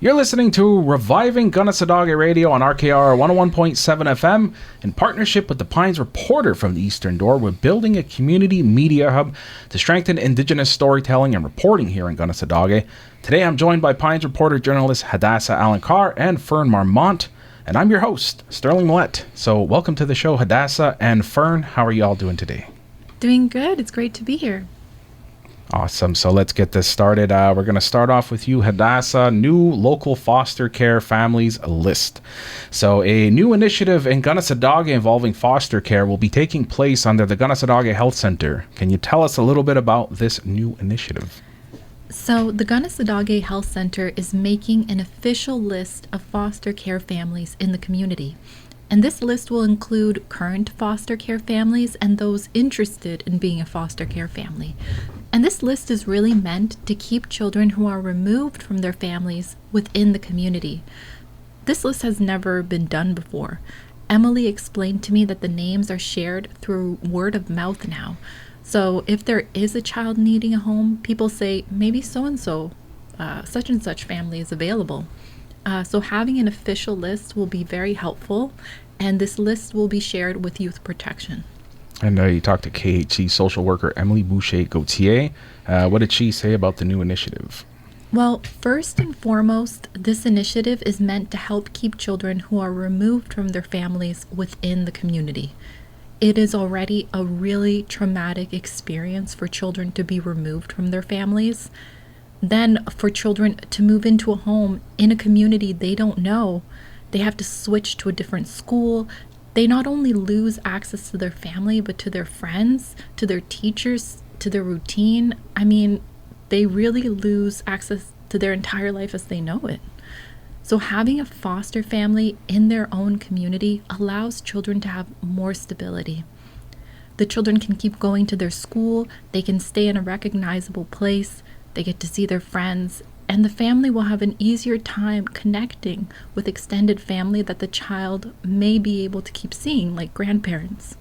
You're listening to Reviving Gunnesadage Radio on RKR 101.7 FM in partnership with the Pines Reporter from the Eastern Door. We're building a community media hub to strengthen Indigenous storytelling and reporting here in Gunnesadage. Today I'm joined by Pines Reporter journalist Hadassah Allen-Carr and Fern Marmont, and I'm your host, Sterling Millette. So welcome to the show, Hadassah and Fern. How are you all doing today? Doing good. It's great to be here. Awesome. So let's get this started. We're going to start off with you, Hadassah. New local foster care families list. So a new initiative in Gunnesadage involving foster care will be taking place under the Gunnesadage Health Center. Can you tell us a little bit about this new initiative? So the Gunnesadage Health Center is making an official list of foster care families in the community. And this list will include current foster care families and those interested in being a foster care family. And this list is really meant to keep children who are removed from their families within the community. This list has never been done before. Emily explained to me that the names are shared through word of mouth now. So if there is a child needing a home, people say, maybe so-and-so, such and such family is available. So having an official list will be very helpful, and this list will be shared with Youth Protection. And you talked to KHC social worker Emily Boucher-Gauthier. What did she say about the new initiative? Well, first and foremost, this initiative is meant to help keep children who are removed from their families within the community. It is already a really traumatic experience for children to be removed from their families. Then for children to move into a home in a community they don't know, they have to switch to a different school. They not only lose access to their family, but to their friends, to their teachers, to their routine. I mean, they really lose access to their entire life as they know it. So having a foster family in their own community allows children to have more stability. The children can keep going to their school, they can stay in a recognizable place, they get to see their friends, and the family will have an easier time connecting with extended family that the child may be able to keep seeing, like grandparents.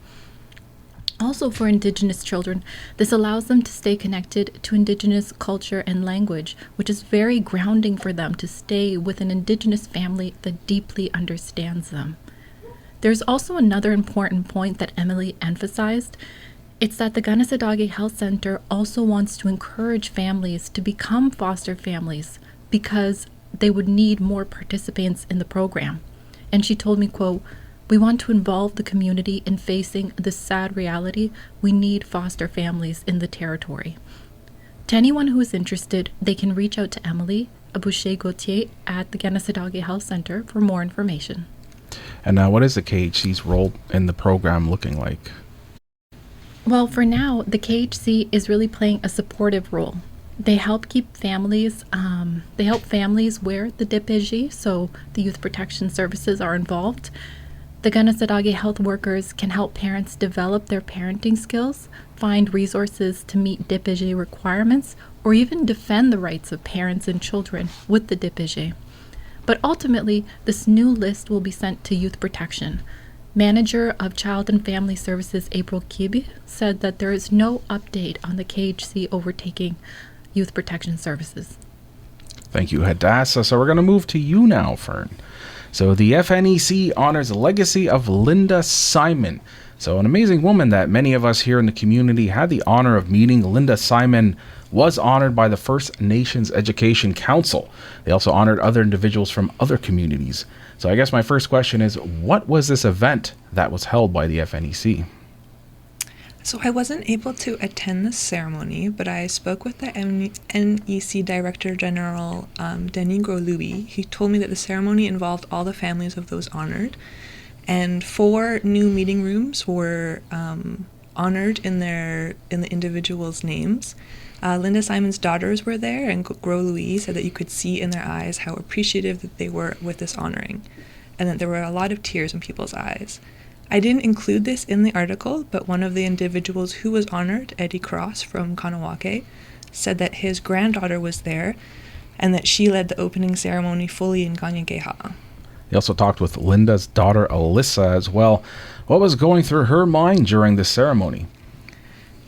Also for Indigenous children, this allows them to stay connected to Indigenous culture and language, which is very grounding for them to stay with an Indigenous family that deeply understands them. There's also another important point that Emily emphasized. It's that the Gunnesadage Health Center also wants to encourage families to become foster families because they would need more participants in the program. And she told me, quote, "We want to involve the community in facing the sad reality. We need foster families in the territory." To anyone who is interested, they can reach out to Emily Boucher-Gauthier at the Gunnesadage Health Center for more information. And what is the KHC's role in the program looking like? Well, for now, the KHC is really playing a supportive role. They help keep families, where the DPJ, so the Youth Protection Services, are involved. The Gunnesadage health workers can help parents develop their parenting skills, find resources to meet DPJ requirements, or even defend the rights of parents and children with the DPJ. But ultimately, this new list will be sent to Youth Protection. Manager of Child and Family Services April Kibi said that there is no update on the KHC overtaking Youth Protection Services. Thank you, Hadassah. So we're going to move to you now, Fern. So the FNEC honors the legacy of Linda Simon. So an amazing woman that many of us here in the community had the honor of meeting. Linda Simon was honored by the First Nations Education Council. They also honored other individuals from other communities. So I guess my first question is, what was this event that was held by the FNEC? So I wasn't able to attend the ceremony, but I spoke with the NEC Director General, Denis Gros-Louis. He told me that the ceremony involved all the families of those honored, and 4 new meeting rooms were honored in the individuals' names. Linda Simon's daughters were there, and Gros-Louis said that you could see in their eyes how appreciative that they were with this honoring, and that there were a lot of tears in people's eyes. I didn't include this in the article, but one of the individuals who was honored, Eddie Cross from Kahnawake, said that his granddaughter was there and that she led the opening ceremony fully in Kanien'kehá:ka. He also talked with Linda's daughter Alyssa as well. What was going through her mind during the ceremony?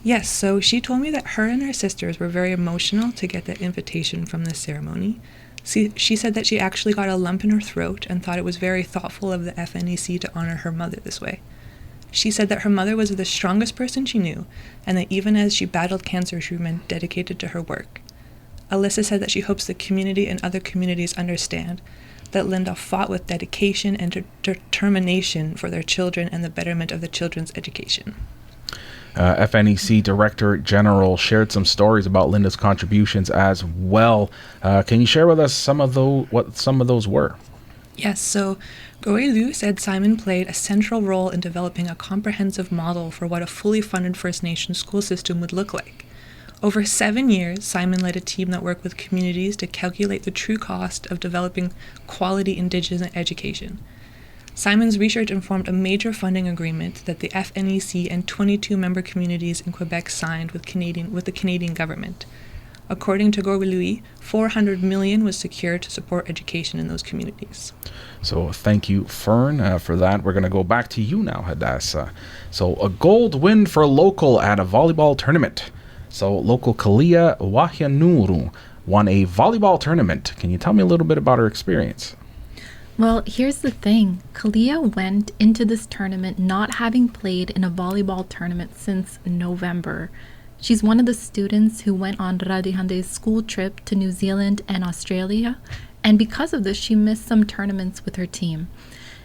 Yes, so she told me that her and her sisters were very emotional to get that invitation from this ceremony. She said that she actually got a lump in her throat and thought it was very thoughtful of the FNEC to honor her mother this way. She said that her mother was the strongest person she knew, and that even as she battled cancer, she remained dedicated to her work. Alyssa said that she hopes the community and other communities understand that Linda fought with dedication and determination for their children and the betterment of the children's education. FNEC Director General shared some stories about Linda's contributions as well. Can you share with us what some of those were? Yes, so Goelu said Simon played a central role in developing a comprehensive model for what a fully funded First Nations school system would look like. Over 7 years, Simon led a team that worked with communities to calculate the true cost of developing quality Indigenous education. Simon's research informed a major funding agreement that the FNEC and 22 member communities in Quebec signed with the Canadian government. According to Goelu, $400 million was secured to support education in those communities. So thank you, Fern, for that. We're going to go back to you now, Hadassah. So a gold win for local at a volleyball tournament. So local Kalia Wahianuru won a volleyball tournament. Can you tell me a little bit about her experience? Well, here's the thing. Kalia went into this tournament not having played in a volleyball tournament since November. She's one of the students who went on Radihande's school trip to New Zealand and Australia, and because of this, she missed some tournaments with her team.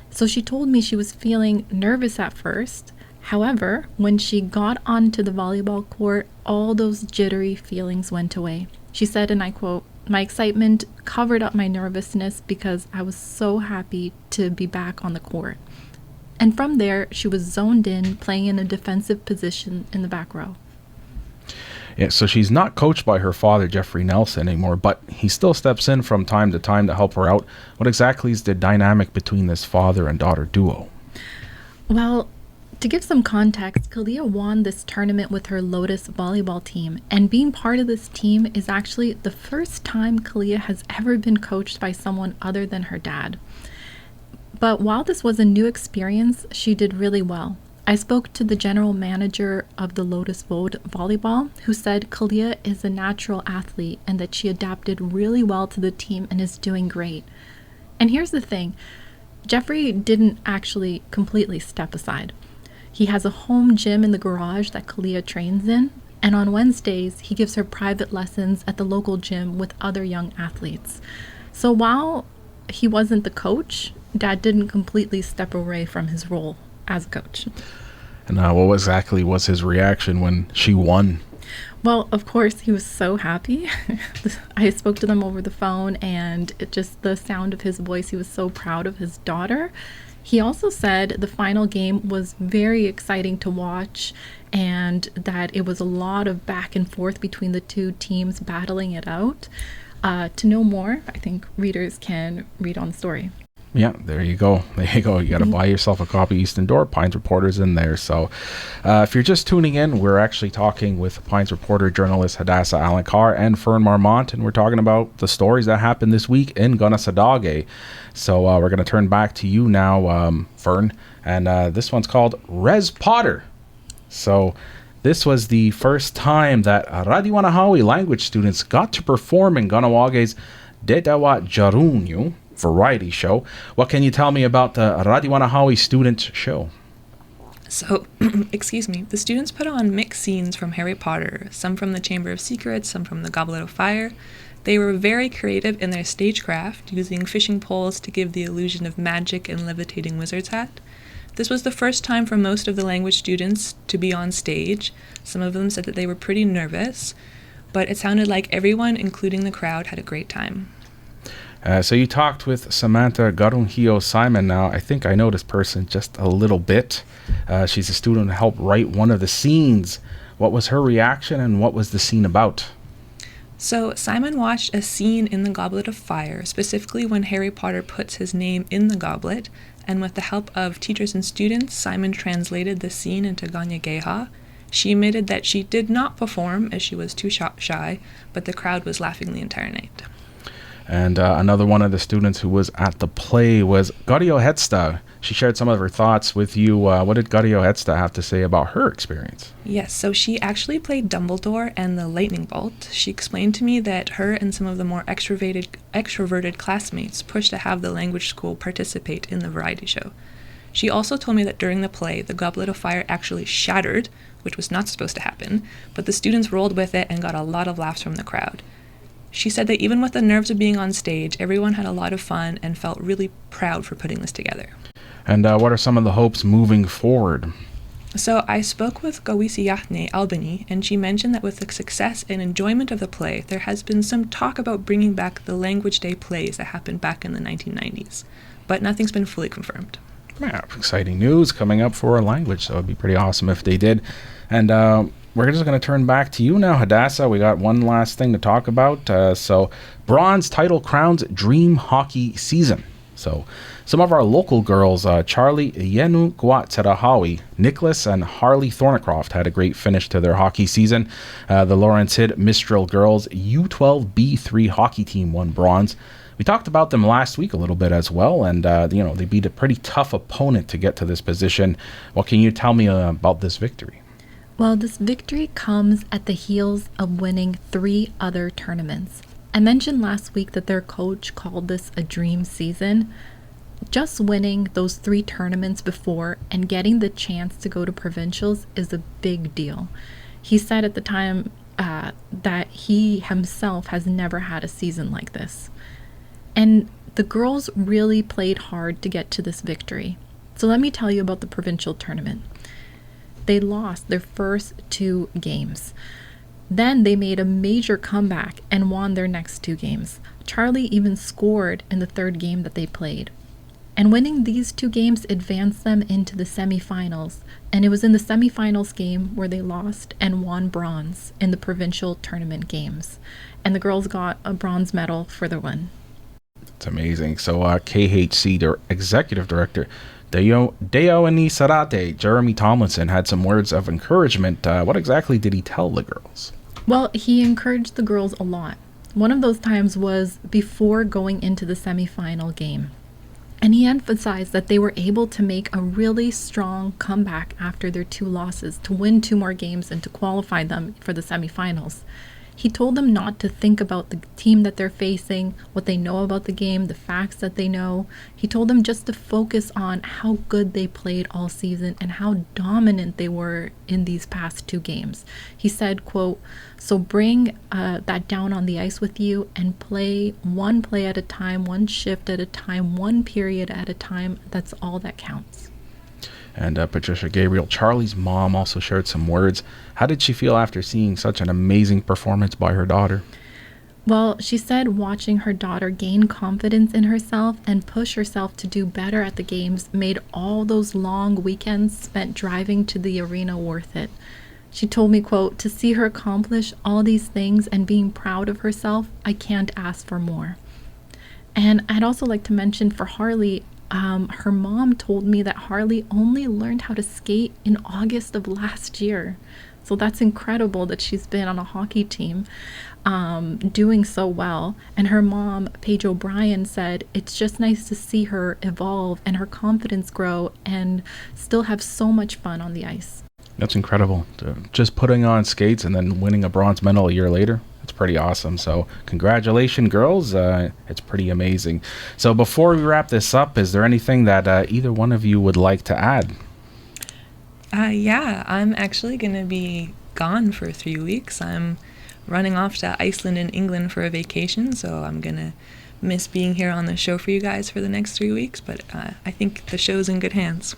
So she told me she was feeling nervous at first. However, when she got onto the volleyball court, all those jittery feelings went away. She said, and I quote, "My excitement covered up my nervousness because I was so happy to be back on the court." And from there, she was zoned in, playing in a defensive position in the back row. Yeah, so she's not coached by her father, Jeffrey Nelson, anymore, but he still steps in from time to time to help her out. What exactly is the dynamic between this father and daughter duo? Well, to give some context, Kalia won this tournament with her Lotus volleyball team, and being part of this team is actually the first time Kalia has ever been coached by someone other than her dad. But while this was a new experience, she did really well. I spoke to the general manager of the Lotus Volleyball, who said Kalia is a natural athlete and that she adapted really well to the team and is doing great. And here's the thing, Jeffrey didn't actually completely step aside. He has a home gym in the garage that Kalia trains in, and on Wednesdays, he gives her private lessons at the local gym with other young athletes. So while he wasn't the coach, Dad didn't completely step away from his role as a coach. And what exactly was his reaction when she won? Well, of course, he was so happy. I spoke to them over the phone, and just the sound of his voice, he was so proud of his daughter. He also said the final game was very exciting to watch and that it was a lot of back and forth between the two teams battling it out. To know more, I think readers can read on the story. Yeah, there you go. You got to buy yourself a copy. Eastern Door, Pines Reporter's in there. So if you're just tuning in, we're actually talking with Pines Reporter journalist Hadassah Alencar and Fern Marmont, and we're talking about the stories that happened this week in Gunnesadage. So we're going to turn back to you now, Fern, and this one's called Res Potter. So this was the first time that Radiwanahawi language students got to perform in Kanewage's Detawa Jarunyu variety show. What can you tell me about the Radiwanahawi student show? So, the students put on mixed scenes from Harry Potter, some from the Chamber of Secrets, some from the Goblet of Fire. They were very creative in their stagecraft, using fishing poles to give the illusion of magic and levitating wizard's hat. This was the first time for most of the language students to be on stage. Some of them said that they were pretty nervous, but it sounded like everyone, including the crowd, had a great time. So you talked with Samantha Garunhio Simon now. I think I know this person just a little bit. She's a student who helped write one of the scenes. What was her reaction and what was the scene about? So Simon watched a scene in the Goblet of Fire, specifically when Harry Potter puts his name in the goblet, and with the help of teachers and students, Simon translated the scene into Ganyageha. She admitted that she did not perform as she was too shy, but the crowd was laughing the entire night. And another one of the students who was at the play was Gario Hetsta. She shared some of her thoughts with you. What did Gario Hetsta have to say about her experience? Yes, so she actually played Dumbledore and the Lightning Bolt. She explained to me that her and some of the more extroverted classmates pushed to have the language school participate in the variety show. She also told me that during the play, the Goblet of Fire actually shattered, which was not supposed to happen, but the students rolled with it and got a lot of laughs from the crowd. She said that even with the nerves of being on stage, everyone had a lot of fun and felt really proud for putting this together. And what are some of the hopes moving forward? So I spoke with Gawisiyahne Albany, and she mentioned that with the success and enjoyment of the play, there has been some talk about bringing back the Language Day plays that happened back in the 1990s, but nothing's been fully confirmed. Yeah, exciting news coming up for our language, so it'd be pretty awesome if they did. And we're just going to turn back to you now, Hadassah. We got one last thing to talk about. So bronze title crowns dream hockey season. So some of our local girls, Charlie Yenu Guaterahawi, Nicholas, and Harley Thornycroft had a great finish to their hockey season. The Lawrence Hidd Mistral girls U12B3 hockey team won bronze. We talked about them last week a little bit as well, and they beat a pretty tough opponent to get to this position. What can you tell me about this victory? Well, this victory comes at the heels of winning 3 other tournaments. I mentioned last week that their coach called this a dream season. Just winning those 3 tournaments before and getting the chance to go to provincials is a big deal. He said at the time that he himself has never had a season like this. And the girls really played hard to get to this victory. So let me tell you about the provincial tournament. They lost their first 2 games. Then they made a major comeback and won their next 2 games. Charlie even scored in the 3rd game that they played. And winning these 2 games advanced them into the semifinals. And it was in the semifinals game where they lost and won bronze in the provincial tournament games. And the girls got a bronze medal for the win. It's amazing. So KHC, their executive director, Deoani Sarate, Jeremy Tomlinson, had some words of encouragement. What exactly did he tell the girls? Well, he encouraged the girls a lot. One of those times was before going into the semifinal game. And he emphasized that they were able to make a really strong comeback after their 2 losses, to win 2 more games and to qualify them for the semifinals. He told them not to think about the team that they're facing, what they know about the game, the facts that they know. He told them just to focus on how good they played all season and how dominant they were in these past 2 games. He said, quote, "So bring that down on the ice with you and play one play at a time, one shift at a time, one period at a time. That's all that counts." And Patricia Gabriel, Charlie's mom, also shared some words. How did she feel after seeing such an amazing performance by her daughter? Well, she said watching her daughter gain confidence in herself and push herself to do better at the games made all those long weekends spent driving to the arena worth it. She told me, quote, "To see her accomplish all these things and being proud of herself, I can't ask for more." And I'd also like to mention for Harley, her mom told me that Harley only learned how to skate in August of last year. So that's incredible that she's been on a hockey team doing so well. And her mom, Paige O'Brien, said it's just nice to see her evolve and her confidence grow and still have so much fun on the ice. That's incredible. Just putting on skates and then winning a bronze medal a year later. It's pretty awesome. So congratulations, girls. It's pretty amazing. So before we wrap this up, is there anything that either one of you would like to add? Yeah, I'm actually going to be gone for 3 weeks. I'm running off to Iceland and England for a vacation, so I'm going to miss being here on the show for you guys for the next 3 weeks, but I think the show's in good hands.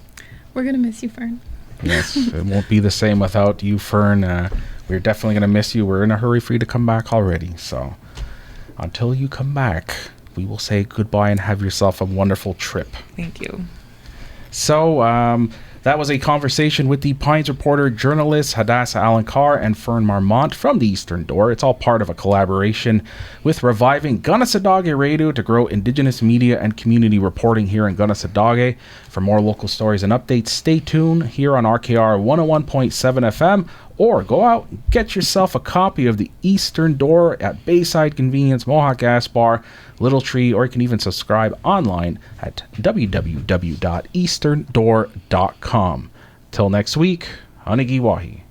We're going to miss you, Fern. Yes, it won't be the same without you, Fern. We're definitely going to miss you. We're in a hurry for you to come back already. So until you come back, we will say goodbye and have yourself a wonderful trip. Thank you. So that was a conversation with the Pines Reporter journalists Hadassah Alankar and Fern Marmont from the Eastern Door. It's all part of a collaboration with Reviving Gunnesadage Radio to grow Indigenous media and community reporting here in Gunnesadage. For more local stories and updates, stay tuned here on RKR 101.7 FM or go out and get yourself a copy of The Eastern Door at Bayside Convenience, Mohawk Gas Bar, Little Tree, or you can even subscribe online at www.easterndoor.com. Till next week, Anigiwahi.